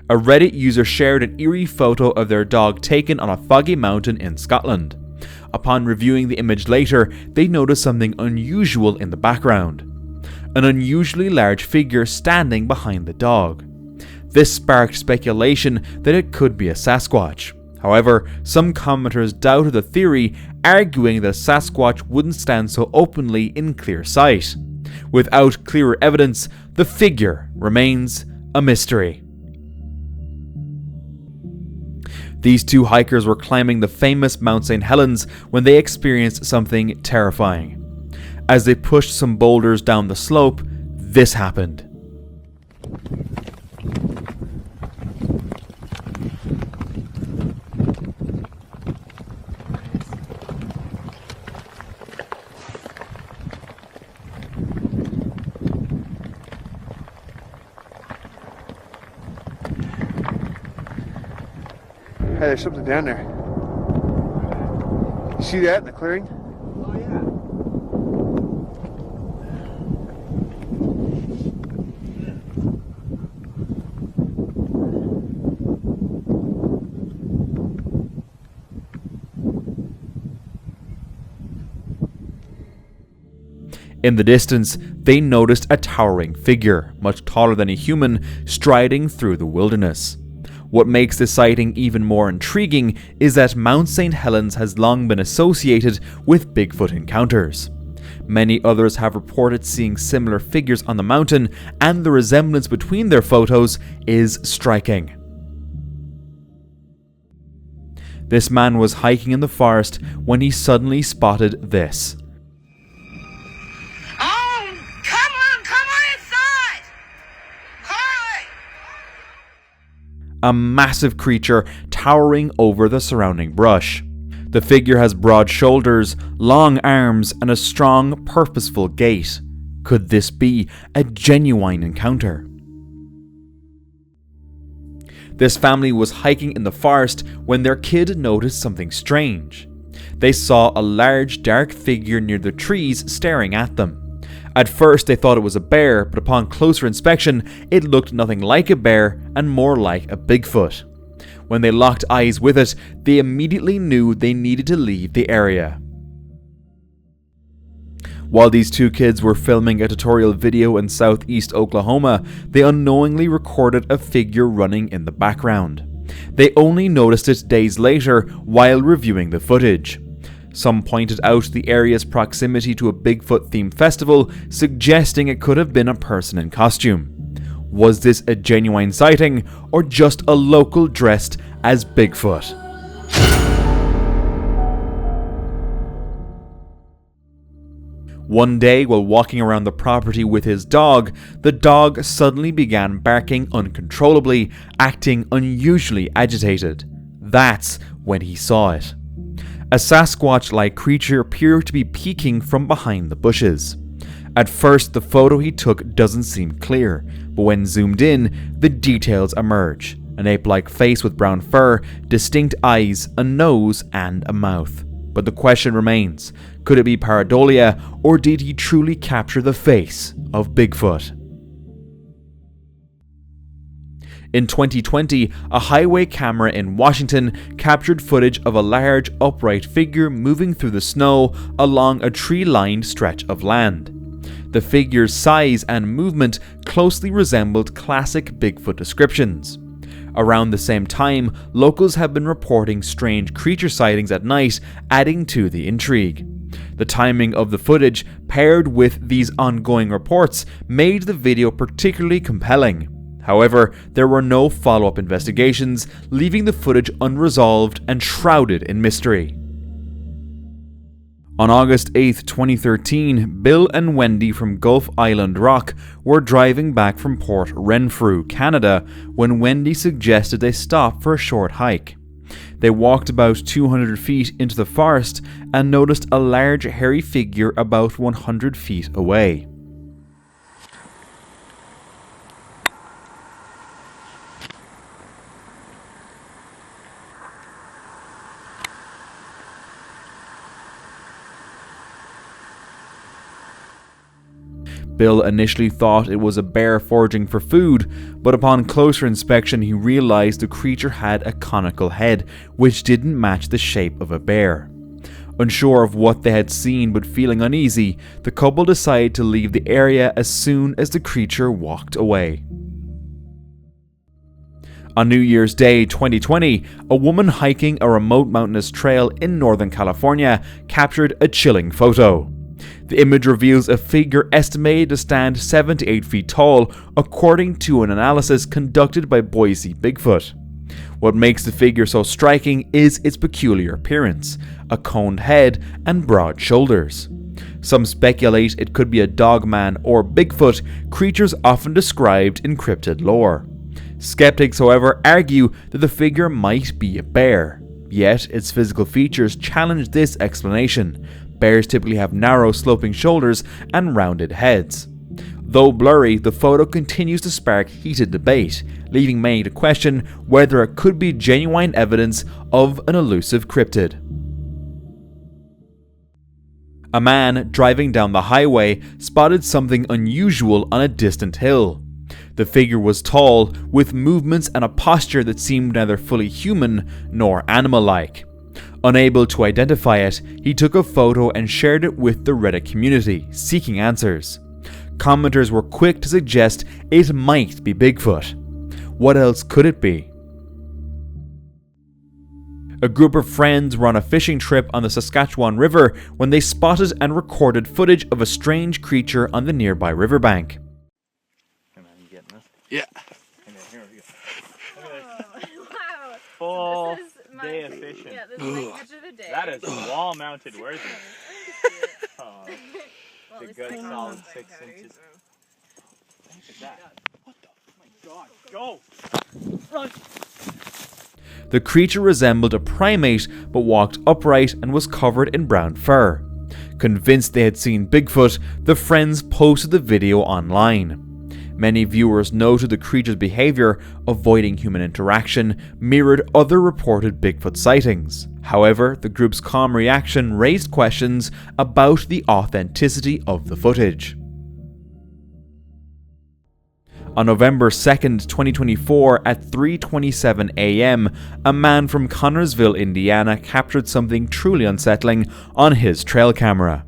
A Reddit user shared an eerie photo of their dog taken on a foggy mountain in Scotland. Upon reviewing the image later, they noticed something unusual in the background. An unusually large figure standing behind the dog. This sparked speculation that it could be a Sasquatch. However, some commenters doubted the theory, arguing that a Sasquatch wouldn't stand so openly in clear sight. Without clearer evidence, the figure remains a mystery. These two hikers were climbing the famous Mount St. Helens when they experienced something terrifying. As they pushed some boulders down the slope, this happened. Hey, there's something down there. You see that in the clearing? Oh, yeah. In the distance, they noticed a towering figure, much taller than a human, striding through the wilderness. What makes this sighting even more intriguing is that Mount St. Helens has long been associated with Bigfoot encounters. Many others have reported seeing similar figures on the mountain, and the resemblance between their photos is striking. This man was hiking in the forest when he suddenly spotted this. A massive creature towering over the surrounding brush. The figure has broad shoulders, long arms, and a strong, purposeful gait. Could this be a genuine encounter? This family was hiking in the forest when their kid noticed something strange. They saw a large, dark figure near the trees staring at them. At first they thought it was a bear, but upon closer inspection, it looked nothing like a bear and more like a Bigfoot. When they locked eyes with it, they immediately knew they needed to leave the area. While these two kids were filming a tutorial video in southeast Oklahoma, they unknowingly recorded a figure running in the background. They only noticed it days later while reviewing the footage. Some pointed out the area's proximity to a Bigfoot-themed festival, suggesting it could have been a person in costume. Was this a genuine sighting, or just a local dressed as Bigfoot? One day, while walking around the property with his dog, the dog suddenly began barking uncontrollably, acting unusually agitated. That's when he saw it. A Sasquatch-like creature appeared to be peeking from behind the bushes. At first, the photo he took doesn't seem clear, but when zoomed in, the details emerge. An ape-like face with brown fur, distinct eyes, a nose, and a mouth. But the question remains, could it be pareidolia, or did he truly capture the face of Bigfoot? In 2020, a highway camera in Washington captured footage of a large, upright figure moving through the snow along a tree-lined stretch of land. The figure's size and movement closely resembled classic Bigfoot descriptions. Around the same time, locals have been reporting strange creature sightings at night, adding to the intrigue. The timing of the footage, paired with these ongoing reports, made the video particularly compelling. However, there were no follow-up investigations, leaving the footage unresolved and shrouded in mystery. On August 8, 2013, Bill and Wendy from Gulf Island Rock were driving back from Port Renfrew, Canada, when Wendy suggested they stop for a short hike. They walked about 200 feet into the forest and noticed a large hairy figure about 100 feet away. Bill initially thought it was a bear foraging for food, but upon closer inspection he realized the creature had a conical head, which didn't match the shape of a bear. Unsure of what they had seen but feeling uneasy, the couple decided to leave the area as soon as the creature walked away. On New Year's Day 2020, a woman hiking a remote mountainous trail in Northern California captured a chilling photo. The image reveals a figure estimated to stand 7 to 8 feet tall, according to an analysis conducted by Boise Bigfoot. What makes the figure so striking is its peculiar appearance, a coned head and broad shoulders. Some speculate it could be a dogman or Bigfoot, creatures often described in cryptid lore. Skeptics, however, argue that the figure might be a bear, yet its physical features challenge this explanation. Bears typically have narrow sloping shoulders and rounded heads. Though blurry, the photo continues to spark heated debate, leaving many to question whether it could be genuine evidence of an elusive cryptid. A man driving down the highway spotted something unusual on a distant hill. The figure was tall, with movements and a posture that seemed neither fully human nor animal-like. Unable to identify it, he took a photo and shared it with the Reddit community, seeking answers. Commenters were quick to suggest it might be Bigfoot. What else could it be? A group of friends were on a fishing trip on the Saskatchewan River when they spotted and recorded footage of a strange creature on the nearby riverbank. Yeah. Okay, here we go. Wow. Full This is my day of fishing. Yeah, this is my catch of the day. That is wall mounted worthy. Oh, Well, it's at a least good I solid know 6 my inches. batteries. Look at that. What the? Oh my god. Go! Run! The creature resembled a primate but walked upright and was covered in brown fur. Convinced they had seen Bigfoot, the friends posted the video online. Many viewers noted the creature's behavior, avoiding human interaction, mirrored other reported Bigfoot sightings. However, the group's calm reaction raised questions about the authenticity of the footage. On November 2nd, 2024, at 3:27 a.m., a man from Connorsville, Indiana, captured something truly unsettling on his trail camera.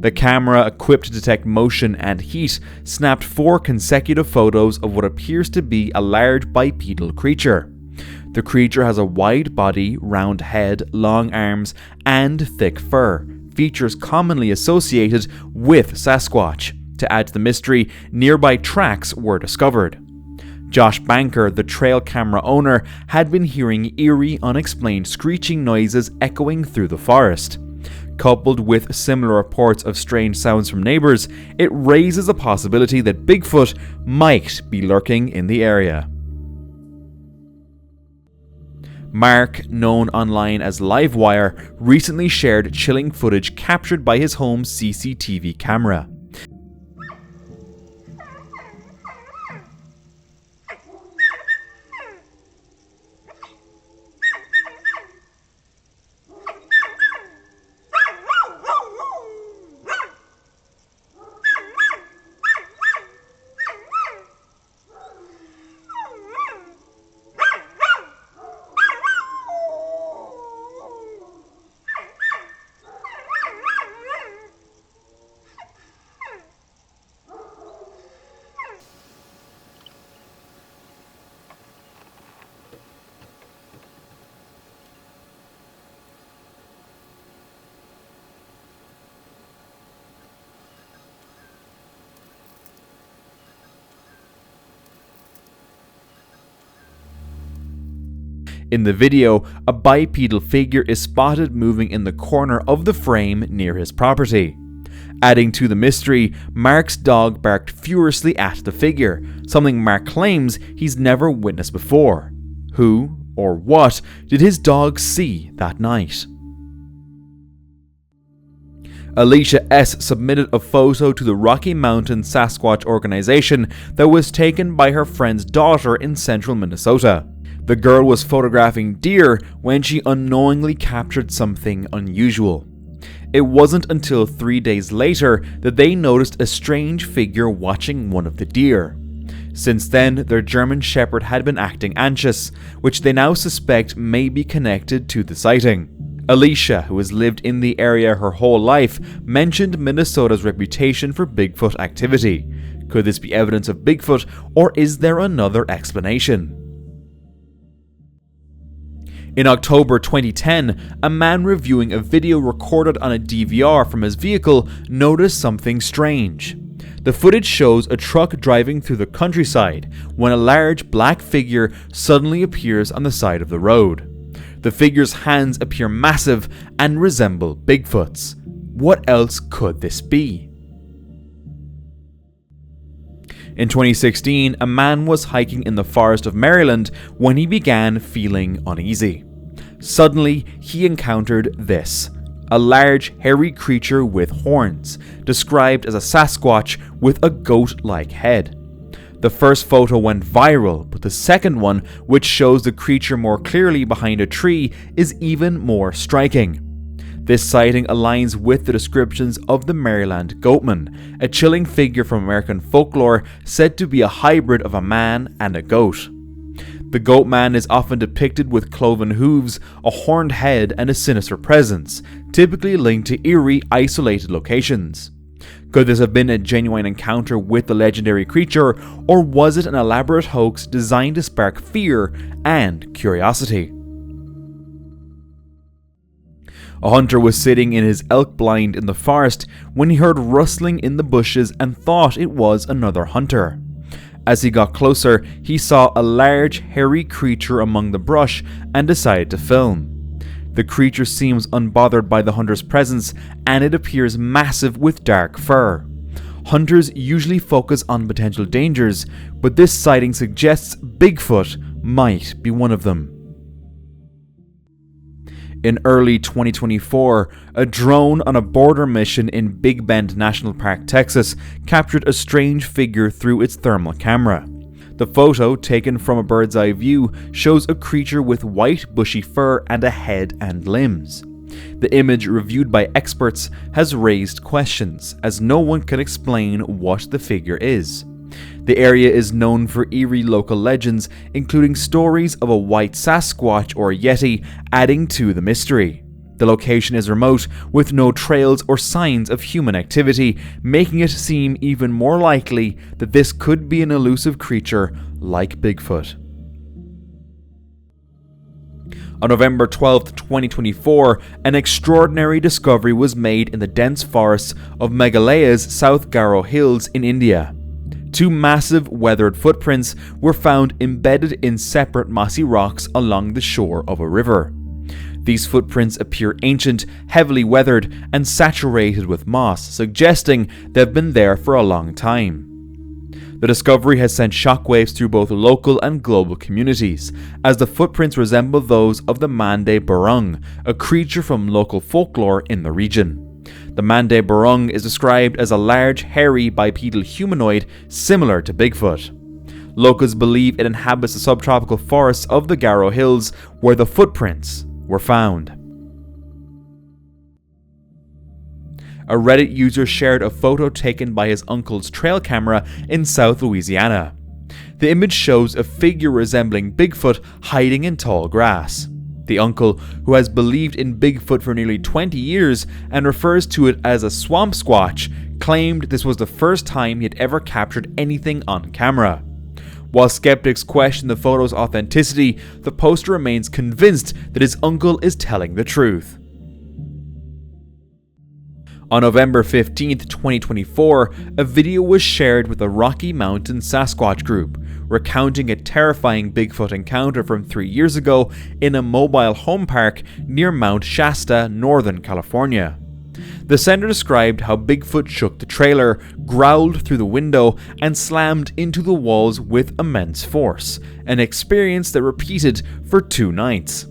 The camera, equipped to detect motion and heat, snapped 4 consecutive photos of what appears to be a large bipedal creature. The creature has a wide body, round head, long arms, and thick fur, features commonly associated with Sasquatch. To add to the mystery, nearby tracks were discovered. Josh Banker, the trail camera owner, had been hearing eerie, unexplained screeching noises echoing through the forest. Coupled with similar reports of strange sounds from neighbors, it raises a possibility that Bigfoot might be lurking in the area. Mark, known online as Livewire, recently shared chilling footage captured by his home's CCTV camera. In the video, a bipedal figure is spotted moving in the corner of the frame near his property. Adding to the mystery, Mark's dog barked furiously at the figure, something Mark claims he's never witnessed before. Who, or what, did his dog see that night? Alicia S. submitted a photo to the Rocky Mountain Sasquatch organization that was taken by her friend's daughter in central Minnesota. The girl was photographing deer when she unknowingly captured something unusual. It wasn't until 3 days later that they noticed a strange figure watching one of the deer. Since then, their German Shepherd had been acting anxious, which they now suspect may be connected to the sighting. Alicia, who has lived in the area her whole life, mentioned Minnesota's reputation for Bigfoot activity. Could this be evidence of Bigfoot, or is there another explanation? In October 2010, a man reviewing a video recorded on a DVR from his vehicle noticed something strange. The footage shows a truck driving through the countryside when a large black figure suddenly appears on the side of the road. The figure's hands appear massive and resemble Bigfoot's. What else could this be? In 2016, a man was hiking in the forest of Maryland when he began feeling uneasy. Suddenly, he encountered this: a large, hairy creature with horns, described as a Sasquatch with a goat-like head. The first photo went viral, but the second one, which shows the creature more clearly behind a tree, is even more striking. This sighting aligns with the descriptions of the Maryland Goatman, a chilling figure from American folklore said to be a hybrid of a man and a goat. The Goatman is often depicted with cloven hooves, a horned head, and a sinister presence, typically linked to eerie, isolated locations. Could this have been a genuine encounter with the legendary creature, or was it an elaborate hoax designed to spark fear and curiosity? A hunter was sitting in his elk blind in the forest when he heard rustling in the bushes and thought it was another hunter. As he got closer, he saw a large, hairy creature among the brush and decided to film. The creature seems unbothered by the hunter's presence, and it appears massive with dark fur. Hunters usually focus on potential dangers, but this sighting suggests Bigfoot might be one of them. In early 2024, a drone on a border mission in Big Bend National Park, Texas, captured a strange figure through its thermal camera. The photo, taken from a bird's eye view, shows a creature with white bushy fur and a head and limbs. The image, reviewed by experts, has raised questions, as no one can explain what the figure is. The area is known for eerie local legends, including stories of a white Sasquatch or Yeti, adding to the mystery. The location is remote, with no trails or signs of human activity, making it seem even more likely that this could be an elusive creature like Bigfoot. On November 12, 2024, an extraordinary discovery was made in the dense forests of Meghalaya's South Garo Hills in India. Two massive weathered footprints were found embedded in separate mossy rocks along the shore of a river. These footprints appear ancient, heavily weathered, and saturated with moss, suggesting they've been there for a long time. The discovery has sent shockwaves through both local and global communities, as the footprints resemble those of the Mande Burung, a creature from local folklore in the region. The Mande Burung is described as a large, hairy, bipedal humanoid similar to Bigfoot. Locals believe it inhabits the subtropical forests of the Garo Hills, where the footprints were found. A Reddit user shared a photo taken by his uncle's trail camera in South Louisiana. The image shows a figure resembling Bigfoot hiding in tall grass. The uncle, who has believed in Bigfoot for nearly 20 years and refers to it as a swamp squatch, claimed this was the first time he had ever captured anything on camera. While skeptics question the photo's authenticity, the poster remains convinced that his uncle is telling the truth. On November 15, 2024, a video was shared with the Rocky Mountain Sasquatch group, recounting a terrifying Bigfoot encounter from 3 years ago in a mobile home park near Mount Shasta, Northern California. The sender described how Bigfoot shook the trailer, growled through the window, and slammed into the walls with immense force, an experience that repeated for 2 nights.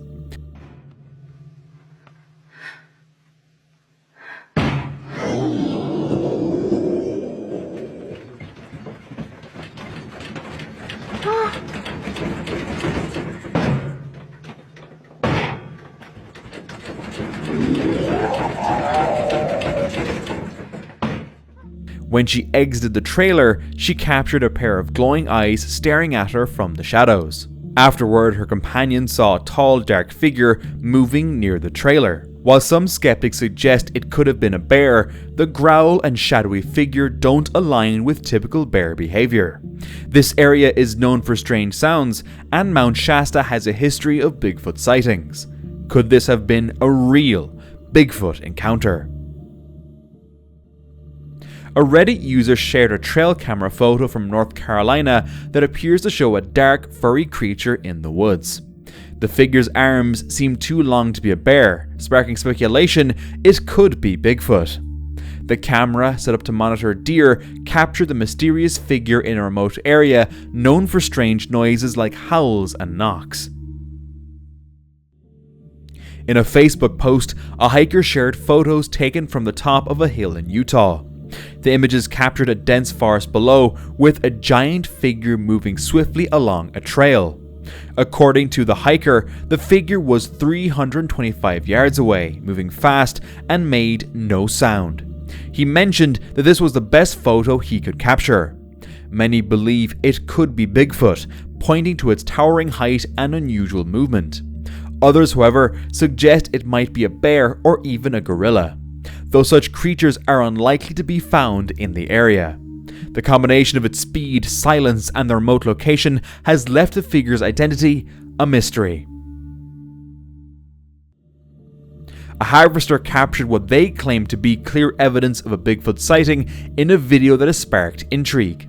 When she exited the trailer, she captured a pair of glowing eyes staring at her from the shadows. Afterward, her companion saw a tall, dark figure moving near the trailer. While some skeptics suggest it could have been a bear, the growl and shadowy figure don't align with typical bear behavior. This area is known for strange sounds, and Mount Shasta has a history of Bigfoot sightings. Could this have been a real Bigfoot encounter? A Reddit user shared a trail camera photo from North Carolina that appears to show a dark, furry creature in the woods. The figure's arms seem too long to be a bear, sparking speculation it could be Bigfoot. The camera, set up to monitor deer, captured the mysterious figure in a remote area known for strange noises like howls and knocks. In a Facebook post, a hiker shared photos taken from the top of a hill in Utah. The images captured a dense forest below, with a giant figure moving swiftly along a trail. According to the hiker, the figure was 325 yards away, moving fast, and made no sound. He mentioned that this was the best photo he could capture. Many believe it could be Bigfoot, pointing to its towering height and unusual movement. Others, however, suggest it might be a bear or even a gorilla, though such creatures are unlikely to be found in the area. The combination of its speed, silence, and the remote location has left the figure's identity a mystery. A harvester captured what they claim to be clear evidence of a Bigfoot sighting in a video that has sparked intrigue.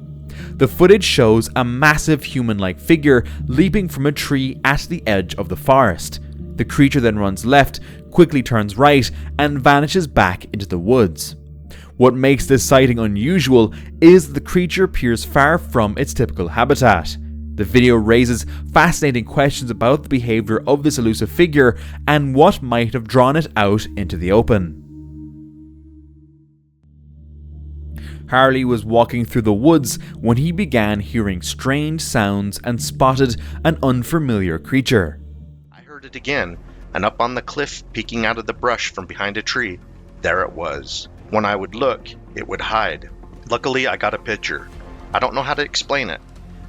The footage shows a massive human-like figure leaping from a tree at the edge of the forest. The creature then runs left, quickly turns right, and vanishes back into the woods. What makes this sighting unusual is the creature appears far from its typical habitat. The video raises fascinating questions about the behavior of this elusive figure and what might have drawn it out into the open. Harley was walking through the woods when he began hearing strange sounds and spotted an unfamiliar creature. I heard it again, and up on the cliff, peeking out of the brush from behind a tree, there it was. When I would look, it would hide. Luckily, I got a picture. I don't know how to explain it,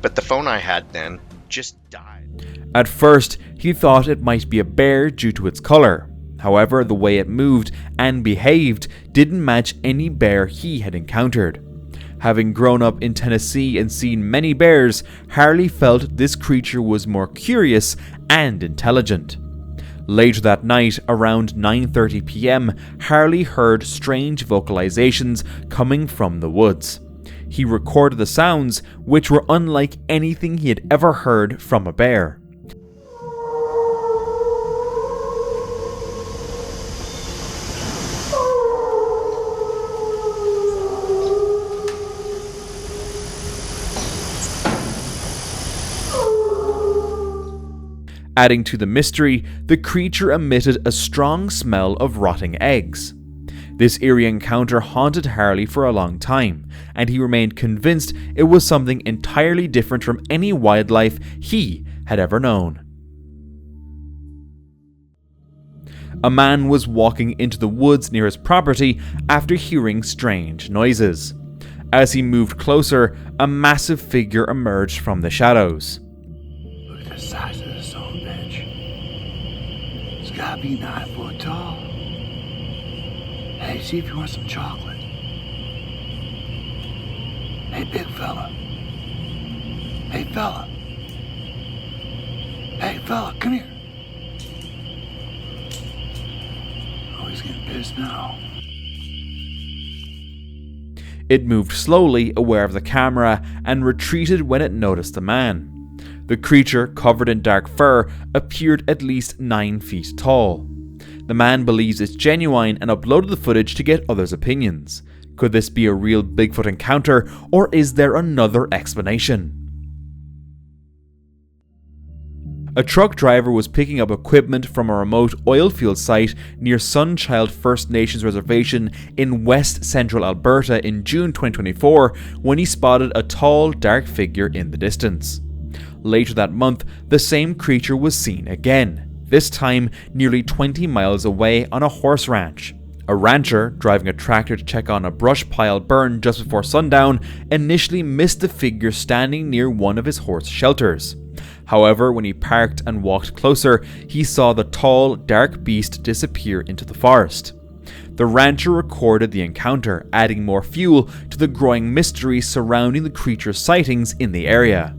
but the phone I had then just died. At first, he thought it might be a bear due to its color. However, the way it moved and behaved didn't match any bear he had encountered. Having grown up in Tennessee and seen many bears, Harley felt this creature was more curious and intelligent. Later that night, around 9:30 p.m., Harley heard strange vocalizations coming from the woods. He recorded the sounds, which were unlike anything he had ever heard from a bear. Adding to the mystery, the creature emitted a strong smell of rotting eggs. This eerie encounter haunted Harley for a long time, and he remained convinced it was something entirely different from any wildlife he had ever known. A man was walking into the woods near his property after hearing strange noises. As he moved closer, a massive figure emerged from the shadows. Look at the size of this son of a bitch. It's gotta be 9 foot tall. Hey, see if you want some chocolate. Hey, big fella. Hey, fella. Hey, fella, come here. Oh, he's getting pissed now. It moved slowly, aware of the camera, and retreated when it noticed the man. The creature, covered in dark fur, appeared at least 9 feet tall. The man believes it's genuine and uploaded the footage to get others' opinions. Could this be a real Bigfoot encounter, or is there another explanation? A truck driver was picking up equipment from a remote oil field site near Sunchild First Nations Reservation in west central Alberta in June 2024 when he spotted a tall, dark figure in the distance. Later that month, the same creature was seen again, this time nearly 20 miles away on a horse ranch. A rancher, driving a tractor to check on a brush pile burned just before sundown, initially missed the figure standing near one of his horse shelters. However, when he parked and walked closer, he saw the tall, dark beast disappear into the forest. The rancher recorded the encounter, adding more fuel to the growing mystery surrounding the creature's sightings in the area.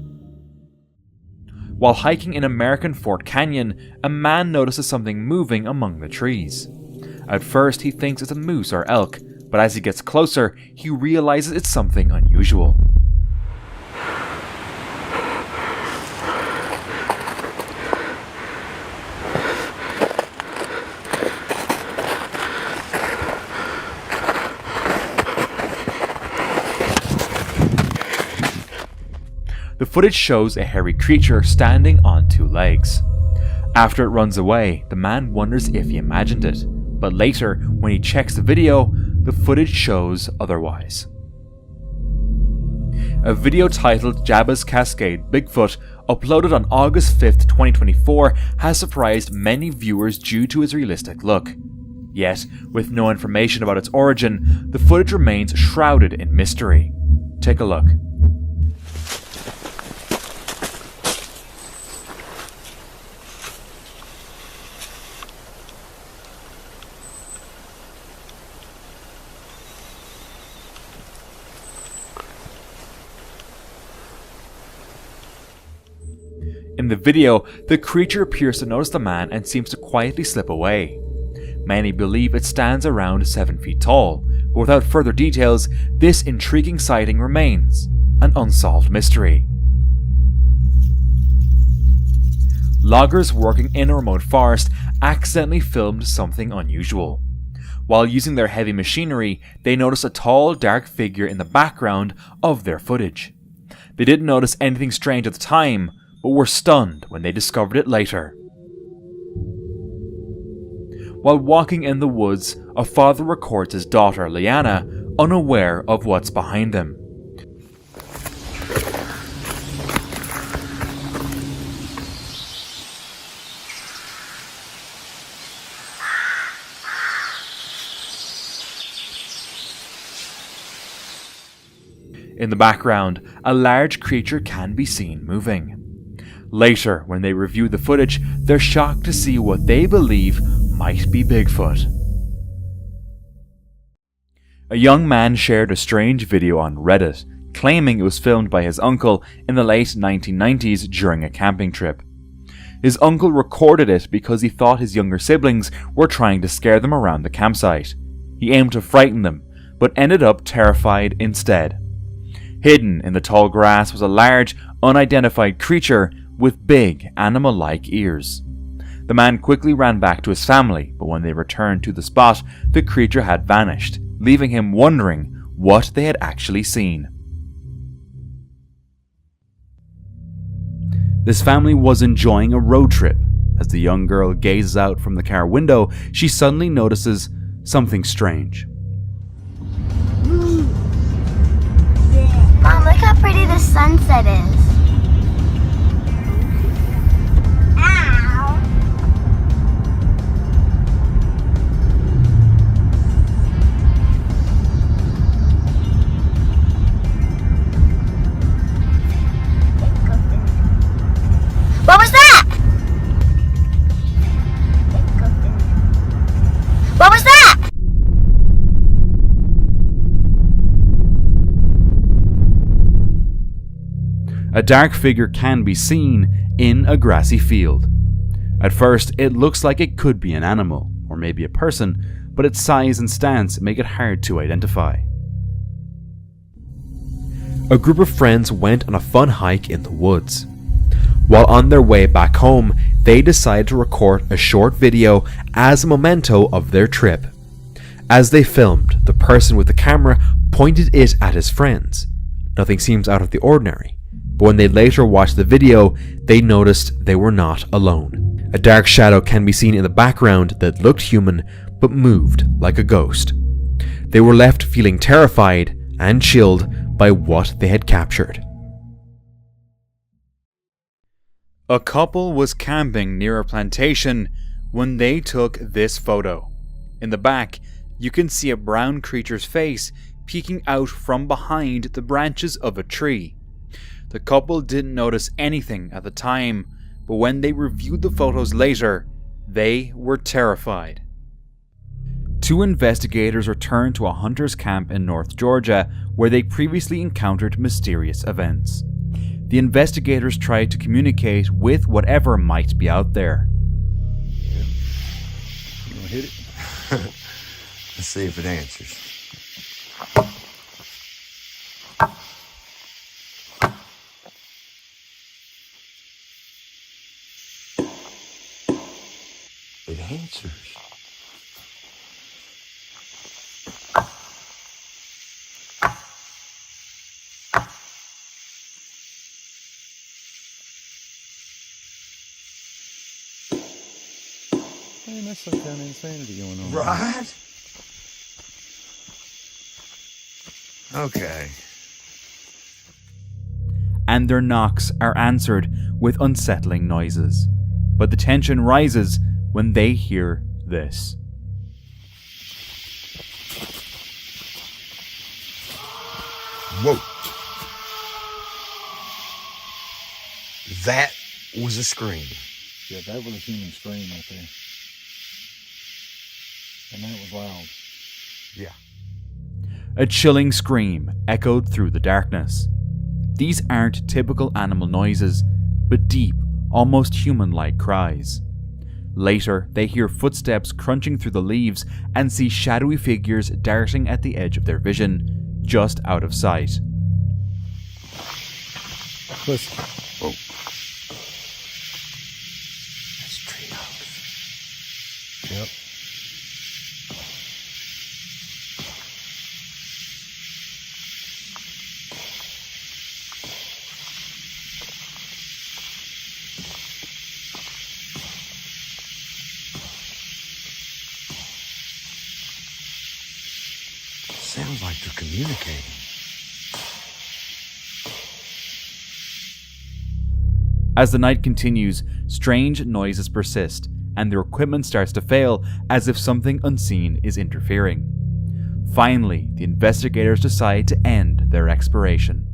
While hiking in American Fort Canyon, a man notices something moving among the trees. At first, he thinks it's a moose or elk, but as he gets closer, he realizes it's something unusual. The footage shows a hairy creature standing on two legs. After it runs away, the man wonders if he imagined it, but later, when he checks the video, the footage shows otherwise. A video titled Jabbas Cascade Bigfoot, uploaded on August 5th, 2024, has surprised many viewers due to its realistic look. Yet, with no information about its origin, the footage remains shrouded in mystery. Take a look. In the video, the creature appears to notice the man and seems to quietly slip away. Many believe it stands around 7 feet tall, but without further details, this intriguing sighting remains an unsolved mystery. Loggers working in a remote forest accidentally filmed something unusual. While using their heavy machinery, they noticed a tall, dark figure in the background of their footage. They didn't notice anything strange at the time, but were stunned when they discovered it later. While walking in the woods, a father records his daughter, Liana, unaware of what's behind them. In the background, a large creature can be seen moving. Later, when they review the footage, they're shocked to see what they believe might be Bigfoot. A young man shared a strange video on Reddit, claiming it was filmed by his uncle in the late 1990s during a camping trip. His uncle recorded it because he thought his younger siblings were trying to scare them around the campsite. He aimed to frighten them, but ended up terrified instead. Hidden in the tall grass was a large, unidentified creature with big, animal-like ears. The man quickly ran back to his family, but when they returned to the spot, the creature had vanished, leaving him wondering what they had actually seen. This family was enjoying a road trip. As the young girl gazes out from the car window, she suddenly notices something strange. Mom, look how pretty the sunset is. What was that? What was that? A dark figure can be seen in a grassy field. At first, it looks like it could be an animal, or maybe a person, but its size and stance make it hard to identify. A group of friends went on a fun hike in the woods. While on their way back home, they decided to record a short video as a memento of their trip. As they filmed, the person with the camera pointed it at his friends. Nothing seems out of the ordinary, but when they later watched the video, they noticed they were not alone. A dark shadow can be seen in the background that looked human, but moved like a ghost. They were left feeling terrified and chilled by what they had captured. A couple was camping near a plantation when they took this photo. In the back, You can see a brown creature's face peeking out from behind the branches of a tree. The couple didn't notice anything at the time, but when they reviewed the photos later, they were terrified. 2 investigators returned to a hunter's camp in North Georgia where they previously encountered mysterious events. The investigators tried to communicate with whatever might be out there. You wanna hit it? Let's see if it answers. It answers. Man, that's some kind of insanity going on. Right? Okay. And their knocks are answered with unsettling noises. But the tension rises when they hear this. Whoa. That was a scream. Yeah, that was a human scream right there. And that was loud. Yeah. A chilling scream echoed through the darkness. These aren't typical animal noises, but deep, almost human-like cries. Later, they hear footsteps crunching through the leaves and see shadowy figures darting at the edge of their vision, just out of sight. Listen. Whoa. That's treehouse. Yep. Sounds like they're communicating. As the night continues, strange noises persist, and their equipment starts to fail as if something unseen is interfering. Finally, the investigators decide to end their exploration.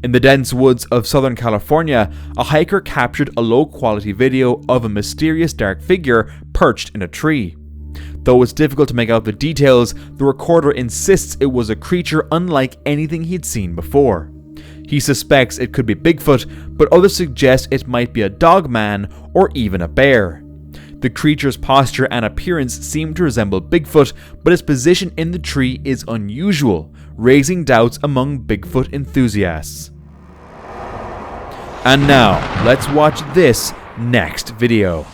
In the dense woods of Southern California, a hiker captured a low-quality video of a mysterious dark figure perched in a tree. Though it's difficult to make out the details, the recorder insists it was a creature unlike anything he'd seen before. He suspects it could be Bigfoot, but others suggest it might be a dogman or even a bear. The creature's posture and appearance seem to resemble Bigfoot, but its position in the tree is unusual, raising doubts among Bigfoot enthusiasts. And now, let's watch this next video.